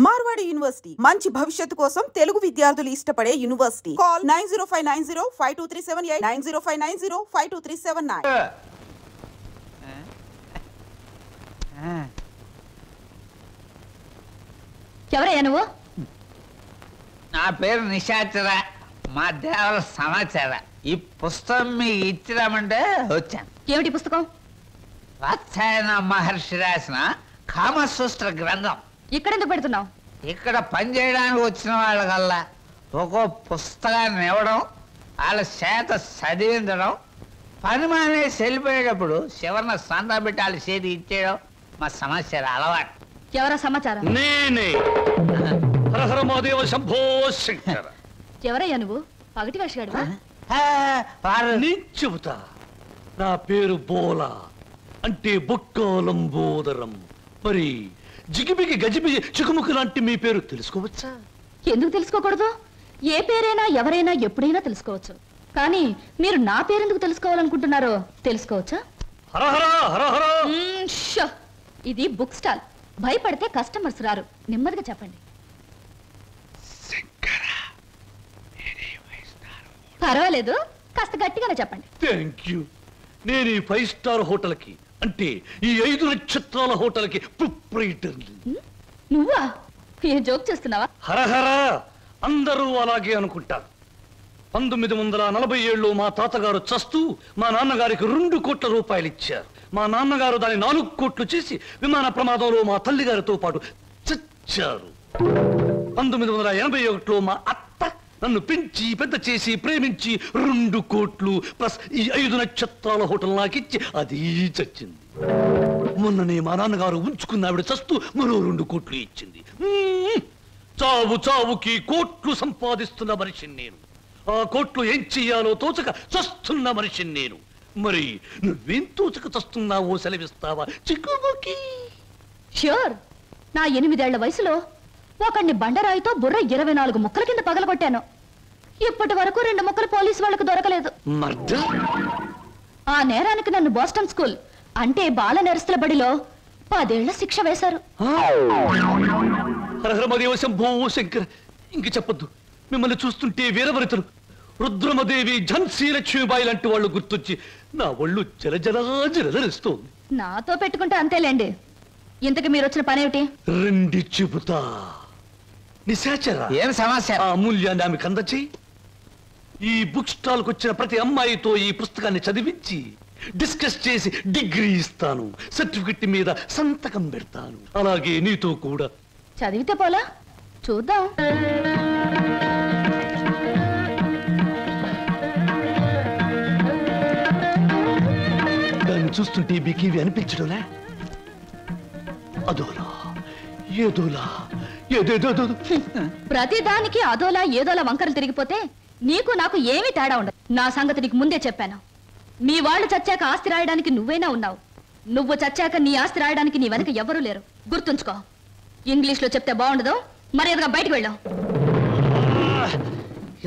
Marwadi university మంచి భవిష్యత్తు కోసం తెలుగు విద్యార్థులు ఇష్టపడే యూనివర్సిటీ. కాల్ 9059052378 9059052379. ఎవరయ్యా నువ్వు? నా పేరు నిశాచర, మా దేవర సమాచార. ఈ పుస్తకం మీకు ఇచ్చిరామంటే వచ్చాను. ఏమిటి పుస్తకం? వాత్సాయన మహర్షి రాసిన కామసూత్ర గ్రంథం. ఇక్కడెందుకు పెడుతున్నావు? ఇక్కడ పనిచేయడానికి వచ్చిన వాళ్ళకల్లా ఒక్కో పుస్తకాన్ని ఇవ్వడం, వాళ్ళ చేత చదివించడం, పని మానేసి వెళ్ళిపోయేటప్పుడు చివరిన సంతా పెట్టి వాళ్ళ చేతి ఇచ్చేయడం మా సమాచారం అలవాటు. ఎవరా సమాచారం? నేనే హరహర మహాదేవ శంభో శంకర. ఎవరయ్యా నువ్వు? పగటి వేషగాడు. నేను చెబుతా. నా పేరు బోలా, అంటే బొక్కోలంబోదరం. మరి జిగిబిగి గజిబిగి చికుముకు లాంటి మీ పేరు తెలుసుకోవచ్చా? ఎందుకు తెలుసుకోకూడదు? ఏ పేరైనా ఎవరైనా ఎప్పుడైనా తెలుసుకోవచ్చు. కానీ మీరు నా పేరెందుకు తెలుసుకోవాలనుకుంటున్నారో తెలుసుకోవచ్చా? హరహర హరహర. ఇది బుక్ స్టాల్. భయపడితే కస్టమర్స్ రారు. నెమ్మదిగా చెప్పండి. పర్వాలేదు, కాస్త గట్టిగానే చెప్పండి. Thank you. నేను ఈ 5 స్టార్ హోటల్ కి, అంటే ఈ 5 నక్షత్రాల హోటల్ కి ప్రొప్రైటర్. నువ్వా? ఏ జోక్ చేస్తున్నావా? హరహర. అందరూ అలాగే అనుకుంటారు. 1947లో మా తాతగారు చస్తూ మా నాన్నగారికి 2 కోట్ల రూపాయలు ఇచ్చారు. మా నాన్నగారు దాన్ని 4 కోట్లు చేసి విమాన ప్రమాదంలో మా తల్లిగారితో పాటు చచ్చారు. 1981లో మా అత్త నన్ను పెంచి పెద్ద చేసి ప్రేమించి 2 కోట్లు ప్లస్ ఈ 5 నక్షత్రాల హోటల్ నాకిచ్చి అది చచ్చింది. మొన్ననే మా నాన్నగారు ఉంచుకున్న ఆవిడ చస్తూ మరో 2 కోట్లు ఇచ్చింది. చావు చావుకి కోట్లు సంపాదిస్తున్న మనిషిని నేను. ఆ కోట్లు ఏం చెయ్యాలో తోచక చస్తున్న మనిషిని నేను. మరి నువ్వేం తోచక చస్తున్నావో సెలవిస్తావా చిక్కుముకి? ష్యూర్. నా 8 ఏళ్ల వయసులో ఒకడిని బండరాయితో బుర్ర 24 ముక్కల కింద పగలగొట్టాను. ఇప్పటి వరకు 2 ముక్కలు పోలీసు వాళ్ళకు దొరకలేదు. ఆ నేరానికి నన్ను బోస్టన్ స్కూల్, అంటే బాల నెరస్తుల బడిలో 10 ఏళ్ల శిక్ష వేశారు. హరహరమదేవ శంభో శంకర్. ఇంక చెప్పొద్దు. మిమ్మల్ని చూస్తుంటే వీరవరితలు రుద్రమదేవి, ఝన్సీ లక్ష్మీబాయి లాంటి వాళ్ళు గుర్తొచ్చి నా ఒళ్ళు జలజలజలజలిస్తోంది. నాతో పెట్టుకుంటే అంతేలేండి. ఇంతకు మీరు వచ్చిన పనేమిటి? రండి చెబుతా. నిశాచర, ఏం సమస్య? ఆ అమూల్యాన్ని ఆమెకు అందచేయి. ఈ బుక్ స్టాల్ కు వచ్చిన ప్రతి అమ్మాయితో ఈ పుస్తకాన్ని చదివించి డిస్కస్ చేసి డిగ్రీ ఇస్తాను. సర్టిఫికెట్ మీద సంతకం పెడతాను. అలాగే నీతో కూడా. చదివితే పోలా? చూద్దాం. దాన్ని చూస్తుంటే బికివి అనిపించడంలే. అదోలా ఏదోలా ఏదేదో. ప్రతి దానికి అదోలా ఏదోలా వంకరలు తిరిగిపోతే నీకు నాకు ఏమీ తేడా ఉండదు. నా సంగతి నీకు ముందే చెప్పాను. మీ వాళ్ళు చచ్చాక ఆస్తి రాయడానికి నువ్వైనా ఉన్నావు. నువ్వు చచ్చాక నీ ఆస్తి రాయడానికి నీ వెనక ఎవరూ లేరు. గుర్తుంచుకో. ఇంగ్లీష్లో చెప్తే బాగుండదు. మర్యాదగా బయటకు వెళ్ళావు.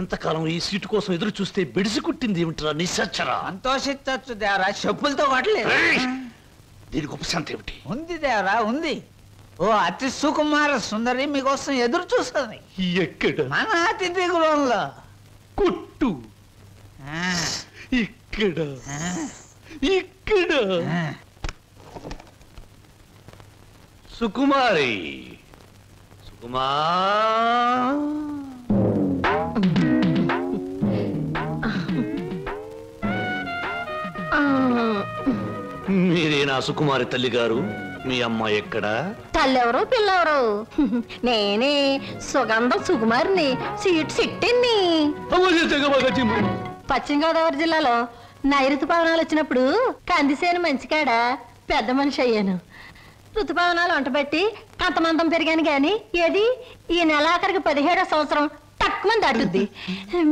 ఇంతకాలం ఈ సీటు కోసం ఎదురు చూస్తే బెడిసి కుట్టింది ఏమిట్రా నిశాచరా? సంతోషించచ్చు దేవరా, చెప్పులతో కొట్టలేదు. దీనికి ఉపశాంతి ఏమిటి? ఉంది దేవరా, ఉంది. ఓ అతి సుకుమార సుందరి మీకోసం ఎదురు చూస్తుంది. ఎక్కడ? మన అతిథి గృహంలో. కొట్టు. ఇక్కడ ఇక్కడ. సుకుమారి, సుకుమా. మీరేనా సుకుమారి తల్లి గారు? మీ అమ్మాయి ఎక్కడా? తల్లెవరు పిల్లెవరు? నేనే సుగంధం సుకుమారిని, సీట్ సిట్టిని. పశ్చిమ గోదావరి జిల్లాలో నైరుతు పవనాలు వచ్చినప్పుడు కందిసేను మంచికాడ పెద్ద మనిషి అయ్యాను. ఋతుపవనాలు వంటబెట్టి కంతమంతం పెరిగాను గాని ఏది ఈ నెలాఖరికి 17వ సంవత్సరం తక్కువ దాటుద్ది.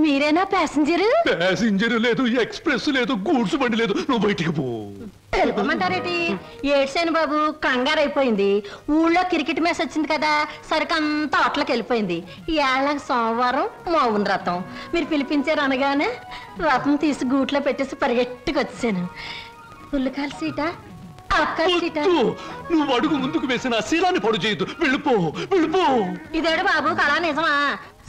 మీరేనా ప్యాసింజరు? ప్యాసింజర్ లేదు, ఎక్స్ప్రెస్ లేదు, గూడ్స్ బండి లేదు. నువ్వు బయటికి పో. తెలుపమంటారేటి? ఏడ్సేను బాబు, కంగారు అయిపోయింది. ఊళ్ళో క్రికెట్ మ్యాచ్ వచ్చింది కదా, సరికంతా అట్లకి వెళ్ళిపోయింది. ఏళ్ళ సోమవారం మౌన రథం. మీరు పిలిపించారు అనగానే రథం తీసి గూట్లో పెట్టేసి పరిగెట్టుకు వచ్చాను. పుల్లకాల సీట నువ్వు అడుగు ముందుకు వేసిన శీలాన్ని పడు చేయదు. వెళ్ళిపో వెళ్ళిపో. ఇదేడు బాబు కళా నిజమా?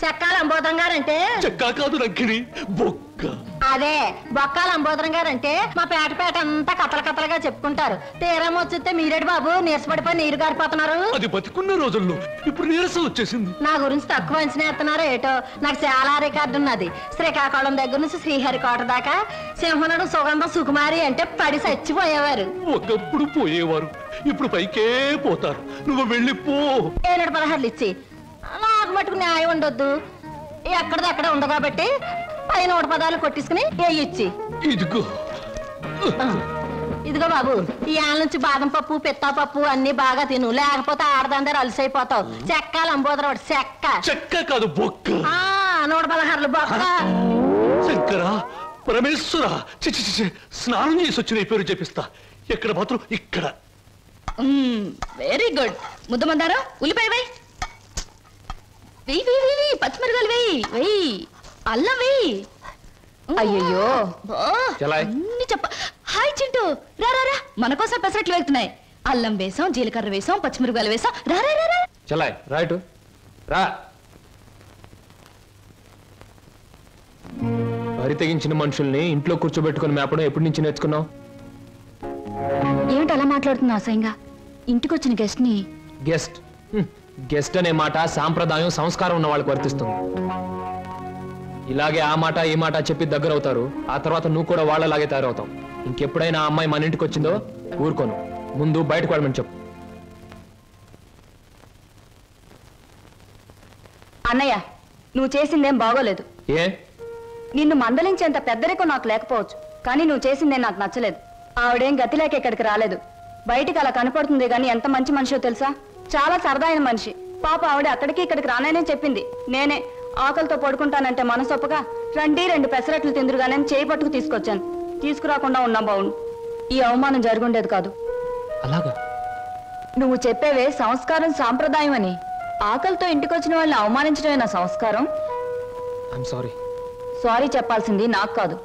చెక్కాల అంబోధం గారంటే చెక్కా కాదు రంకిణి, బొక్క. అదే బొక్కాల అంబోధం గారంటే మా పేట అంతా కథలుగా చెప్పుకుంటారు. తీరం వచ్చితే మీరేడు బాబు నీరసపడిపోయి నీరు గారిపోతున్నారు. అది బతికున్న రోజుల్లో, ఇప్పుడు నీరసం వచ్చేసింది. నా గురించి తక్కువ అంచనా ఎత్తున్నారో ఏటో. నాకు చాలా రికార్డు ఉన్నది. శ్రీకాకుళం దగ్గర నుంచి శ్రీహరికోట దాకా సింహనుడు సుగంధం సుకుమారి అంటే పడి చచ్చిపోయేవారు. ఒకప్పుడు పోయేవారు, ఇప్పుడు పైకే పోతారు. నువ్వు వెళ్ళిపో. 716 ఇచ్చి నాకు మటుకు న్యాయం ఉండొద్దు. ఎక్కడిది అక్కడ ఉంది కాబట్టి పైన 110 కొట్టించుకుని ఇచ్చి ఇదిగో ఇదిగో బాబు. ఈ ఆల నుంచి బాదం పప్పు పిత్తా పప్పు అన్ని బాగా తిను, లేకపోతే ఆడదందరూ అలసైపోతావు. చెక్కాలి అంబోదరవాడు చెక్క కాదు బొక్క. 116 బొక్క. శంకరా పరమేశ్వర, స్నానం చేసి వచ్చిన పేరు చెప్పిస్తా. ఎక్కడ మాత్రం ఇక్కడ. Very good. ముద్దమందారా ఉల్లిపాయ వేయి, వెయ్యి పచ్చిమిరకాయలు వెయ్యి, అల్లం వెయ్యి. అయ్యయ్యో అన్ని చెప్ప. హాయ్ చింటూ, రా రా రా, మన కోసం పెసరట్లు వెళ్తున్నాయి. అల్లం వేసాం, జీలకర్ర వేసాం, పచ్చిమిరకాయలు వేసాం. రా రా రా చలాయ్ రైట్ రా. వరి తెగించిన మనుషుల్ని ఇంట్లో కూర్చోబెట్టుకుని మేపడం ఎప్పటి నుంచి నేర్చుకున్నావు? ఏమిటి అలా మాట్లాడుతున్నా అసహ్యంగా? ఇంటికొచ్చిన గెస్ట్ ని గెస్ట్ అనే మాట సాంప్రదాయం సంస్కారం ఉన్న వాళ్ళకి వర్తిస్తుంది. ఇలాగే ఆ మాట ఈ మాట చెప్పి దగ్గర అవుతారు. ఆ తర్వాత నువ్వు కూడా వాళ్ళలాగే తయారవుతావు. ఇంకెప్పుడైనా ఆ అమ్మాయి మన ఇంటికి వచ్చిందో ఊరుకోను. ముందు బయటకు వెళ్ళమని చెప్పు. అన్నయ్య, నువ్వు చేసిందేం బాగోలేదు. ఏ? నిన్ను మందలించేంత పెద్దరికం నాకు లేకపోవచ్చు, కానీ నువ్వు చేసిందేం నాకు నచ్చలేదు. ఆవిడేం గతి లేక ఇక్కడికి రాలేదు. బయటికి అలా కనపడుతుంది గాని ఎంత మంచి మనిషో తెలుసా? చాలా సరదా అయిన మనిషి. పాప ఆవిడ అక్కడికి ఇక్కడికి రాననే చెప్పింది. నేనే ఆకలితో పడుకుంటానంటే మనసొప్పగా రండి 2 పెసరట్లు తిందురుగానే చేయి పట్టుకు తీసుకొచ్చాను. తీసుకురాకుండా ఉన్నా బావును. ఈ అవమానం జరుగుండేది కాదు. అలాగా? నువ్వు చెప్పేవే సంస్కారం సాంప్రదాయం అని. ఆకలితో ఇంటికొచ్చిన వాళ్ళని అవమానించడమే నా సంస్కారం. సారీ చెప్పాల్సింది నాకు కాదు.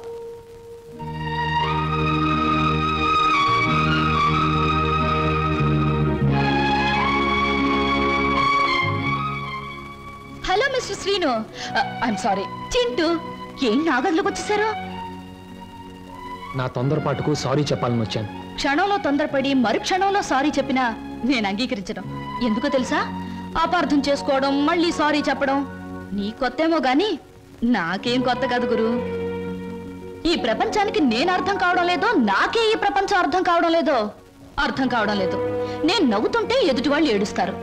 Hello mister Srinu, I'm sorry. Chintu, ఏం నాగదిలోకి వచ్చేసారు? నా తొందరపాటుకు సారీ చెప్పాలని వచ్చాను. క్షణంలో తొందరపడి మరు క్షణంలో సారీ చెప్పినా నేను అంగీకరించడం. ఎందుకో తెలుసా? అపార్థం చేసుకోవడం, మళ్ళీ సారీ చెప్పడం నీ కొత్తేమో గాని నాకేం కొత్త కాదు గురు. ఈ ప్రపంచానికి నేను అర్థం కావడం లేదో, నాకే ఈ ప్రపంచం అర్థం కావడం లేదు. నేను నవ్వుతుంటే ఎదుటి వాళ్ళు ఏడుస్తారు.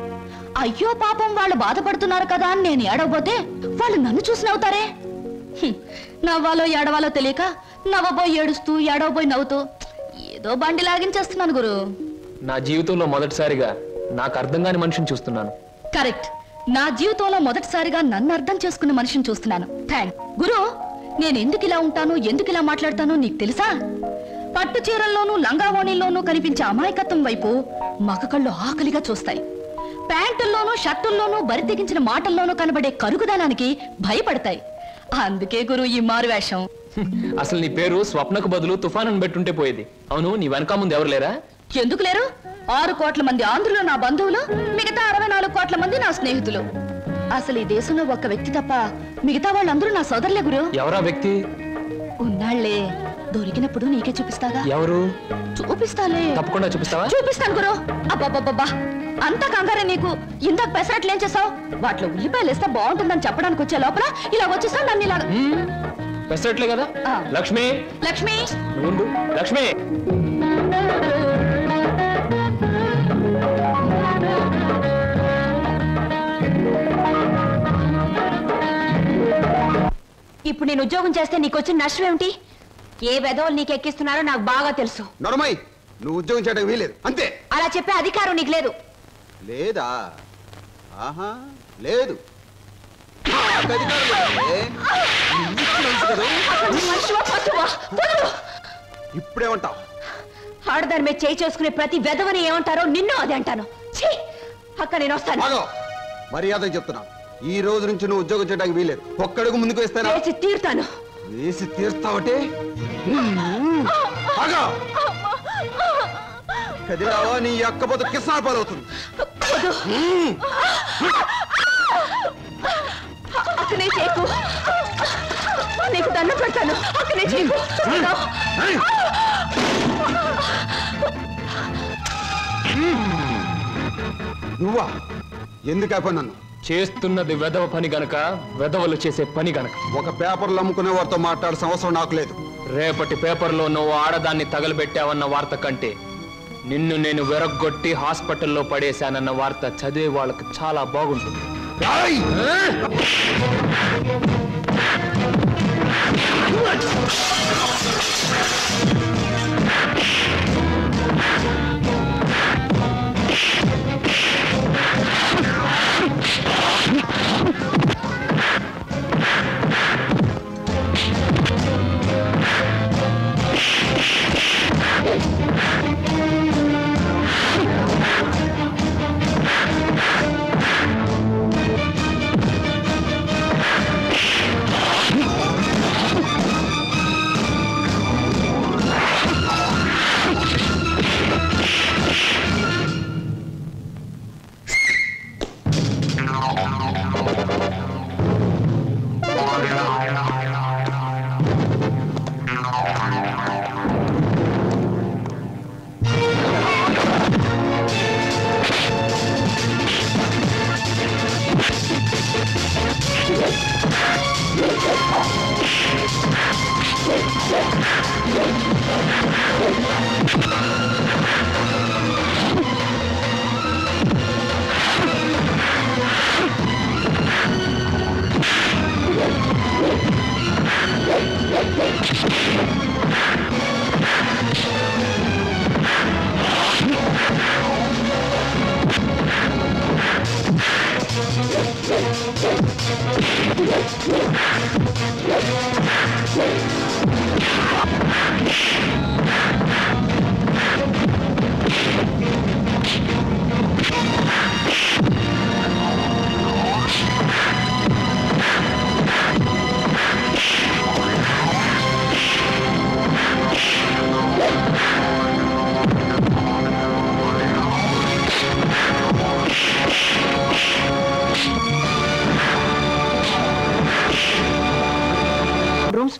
అయ్యో పాపం వాళ్ళు బాధపడుతున్నారు కదా అని నేను ఏడవబోతే వాళ్ళు నన్ను చూసి నవ్వుతారే. నవ్వాలో ఏడవాలో తెలియక నవ్వబోయి ఏడుస్తూ, ఏడవబోయి నవ్వుతూ ఏదో బండి లాగించేస్తున్నాను గురు. నా జీవితంలో మొదటిసారిగా నాకు అర్థం కాని మనిషిని చూస్తున్నాను. కరెక్ట్. నా జీవితంలో మొదటిసారిగా నన్ను అర్థం చేసుకున్న మనిషిని చూస్తున్నాను. థ్యాంక్ గురు. నేను ఎందుకు ఇలా ఉంటాను, ఎందుకు ఇలా మాట్లాడతానో నీకు తెలుసా? పట్టు చీరల్లోనూ లంగావోణీల్లోనూ కనిపించే అమాయకత్వం వైపు మగ కళ్ళు ఆకలిగా చూస్తాయి. ప్యాంటుల్లోనూ షర్టుల్లోనూ బరి తెగించిన మాటల్లోనూ కనబడే కరుగుదనానికి భయపడతాయి. అందుకే గురు ఈ మారు వేషం. అసలు నీ పేరు స్వప్నకు బదులు తుఫాన్ అని పెట్టుంటే పోయేది. అవును, నీ వెనక ముందు ఎవరు లేరా? ఎందుకు లేరు? 6 కోట్ల మంది ఆంధ్రులు నా బంధువులు, మిగతా 64 కోట్ల మంది నా స్నేహితులు. అసలు ఈ దేశంలో ఒక్క వ్యక్తి తప్ప మిగతా వాళ్ళందరూ నా సోదరులే గురు. ఎవరా వ్యక్తి? ఉన్నాళ్లే, దొరికినప్పుడు నీకే చూపిస్తాగా. ఎవరు? చూపిస్తాలే. తప్పకుండా చూపిస్తావా? చూపిస్తాను గురు. అబ్బబ్బబ్బా, అంత కంగారే నీకు? ఇందాక పెసరట్లు ఏం చేసావు? వాటిలో ఉల్లిపాయలు వేస్తే బాగుంటుందని చెప్పడానికి వచ్చే లోపల ఇలా వచ్చేసావు నన్ను ఇలా. పెసరట్లే కదా? లక్ష్మి, లక్ష్మి, లక్ష్మి. ఇప్పుడు నేను ఉద్యోగం చేస్తే నీకు వచ్చిన నష్టం ఏమిటి? ఏ వెధవలు నీకు ఎక్కిస్తున్నారో నాకు బాగా తెలుసు. నరమై, నువ్వు ఉద్యోగం చేయడానికి వీలేదు అంతే. అలా చెప్పే అధికారం నీకు లేదు. లేదా? ఆహా, లేదు. ఇప్పుడేమంటావు? ఆడదాని మీద చేయి చేసుకునే ప్రతి వెధవని ఏమంటారో నిన్ను అదే అంటాను. అక్క నేను వస్తాను. మర్యాద చెప్తున్నాను, ఈ రోజు నుంచి నువ్వు ఉద్యోగం చేయడానికి వీలేదు. ఒక్కడుగు ముందుకు వేస్తాను. వేసి తీరుతాను. వేసి తీరుతావటే? కదిలావా నీ అక్కపోతే కిసాన్ పాలవుతుంది. అక్కనే చేయకు, నీకు దండం పెడతాను. అక్కనే చేయకు. నువ్వా? ఎందుకు అయిపోయి నన్ను చేస్తున్నది వెధవ పని గనక, వెధవలు చేసే పని గనక. ఒక పేపర్లు అమ్ముకునే వారితో మాట్లాడాల్సిన అవసరం నాకు లేదు. రేపటి పేపర్లో నువ్వు ఆడదాన్ని తగలబెట్టావన్న వార్త కంటే నిన్ను నేను వెరగొట్టి హాస్పిటల్లో పడేశానన్న వార్త చదివే వాళ్ళకి చాలా బాగుంటుంది.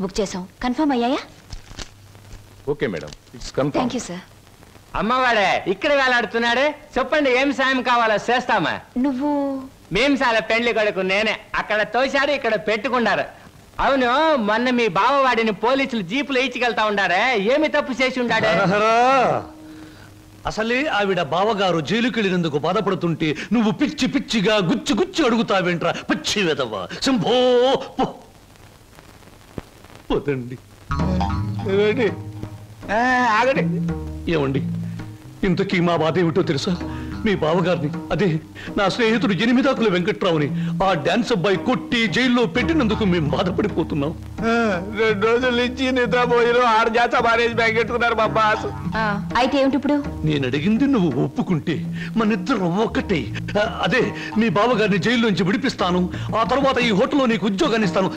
బుక్ చేసాం, కన్ఫర్మ్ అయ్యాయా? Okay madam, it's confirm. Thank you sir. అమ్మవాడే ఇక్కడ వేలాడుతున్నాడే, చెప్పండి ఏం సాయం కావాలో చేస్తామా. నువ్వు? మేం చాలా పెండ్లి కొడుకు నేనే. అక్కడ తోశారు, ఇక్కడ పెట్టుకున్నారు. అవును, మొన్న మీ బావవాడిని పోలీసులు జీపులు ఇచ్చికెళ్తా ఉండారే, ఏమి తప్పు చేసి ఉండాడే? అసలే ఆవిడ బావగారు జైలుకెళ్ళినందుకు బాధపడుతుంటే నువ్వు పిచ్చి పిచ్చిగా గుచ్చి గుచ్చి అడుగుతావేంట్రా పిచ్చి వెదవా. శంభో పోతండి. ఆగండి. ఏమండి, ఇంతకీ మా బాధ ఏమిటో తెలుసా? మీ బావగారిని, అదే నా స్నేహితుడు 8 వెంకట్రావుని ఆ డాన్స్ అబ్బాయి కొట్టి జైల్లో పెట్టినందుకు మేము బాధపడిపోతున్నాం. 2 రోజుల నుంచి నిద్రపోయిన 6 జాత మారేజ్ బ్యాగ్ పెట్టుకున్నారు మా బాస్. అయితే ఏమిటి ఇప్పుడు? నేను అడిగింది నువ్వు ఒప్పుకుంటే మనిద్దరం ఒక్కటే. అదే మీ బావగారిని జైల్లోంచి విడిపిస్తాను, ఆ తర్వాత ఈ హోటల్లో నీకు ఉద్యోగాన్ని ఇస్తాను,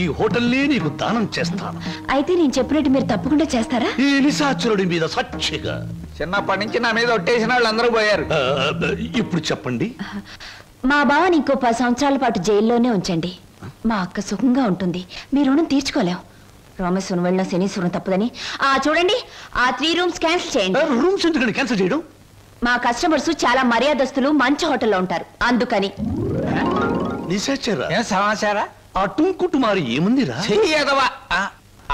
ఈ హోటల్నే నీకు దానం చేస్తాను. అయితే నేను చెప్పినట్టు మీరు తప్పకుండా చేస్తారా? ఈ నిశాచరుడి మీద సాక్షిగా. చిన్నప్పటి నుంచి నా మీద ఒట్టేసిన వాళ్ళు అందరూ పోయారు. ఇప్పుడు చెప్పండి. మా బావని ఇంకో 10 సంవత్సరాల పాటు జైల్లోనే ఉంచండి. మా అక్క సుఖంగా ఉంటుంది. మీ రుణం తీర్చుకోలేం. రామేశ్వరం వెళ్ళిన శనీశ్వరం తప్పదని. చూడండి, ఆ 3 రూమ్స్ క్యాన్సిల్ చేయండి. రూమ్స్ ఎందుకని క్యాన్సిల్ చేయడం? మా కస్టమర్స్ చాలా మర్యాదస్తులు, మంచి హోటల్లో ఉంటారు, అందుకని. నిశాచరా, ఏం సమాచారా? ఆ టుంకుటుమారి ఏముందిరా? చెయ్యదవా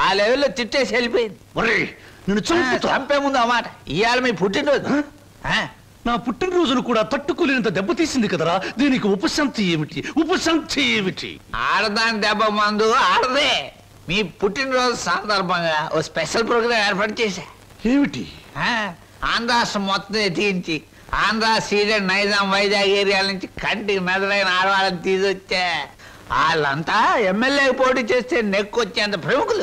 ఆ లెవెల్లో తిట్టేసి వెళ్ళిపోయింది. నేను చంపే ముందు ఆ మాట. ఇవాళ మీ పుట్టినరోజు. నా పుట్టినరోజును కూడా తట్టుకోలేనంత దెబ్బతీసింది కదరా. దీనికి ఉపశాంతి ఏమిటి? ఉపశాంతి ఏమిటి? ఆడదాని దెబ్బ మందు ఆడదే. మీ పుట్టినరోజు సందర్భంగా ఓ స్పెషల్ ప్రోగ్రాం ఏర్పాటు చేశా. ఏమిటి? ఆంధ్రాష్ట్రం మొత్తం ఎత్తించి ఆంధ్ర, సీడెడ్, నైజాం, వైజాగ్ ఏరియాల నుంచి కంటికి మెదలైన ఆడవాళ్ళని తీసుకొచ్చా. వాళ్ళంతా ఎమ్మెల్యేకి పోటీ చేస్తే నెక్కొచ్చేంత ప్రముఖులు.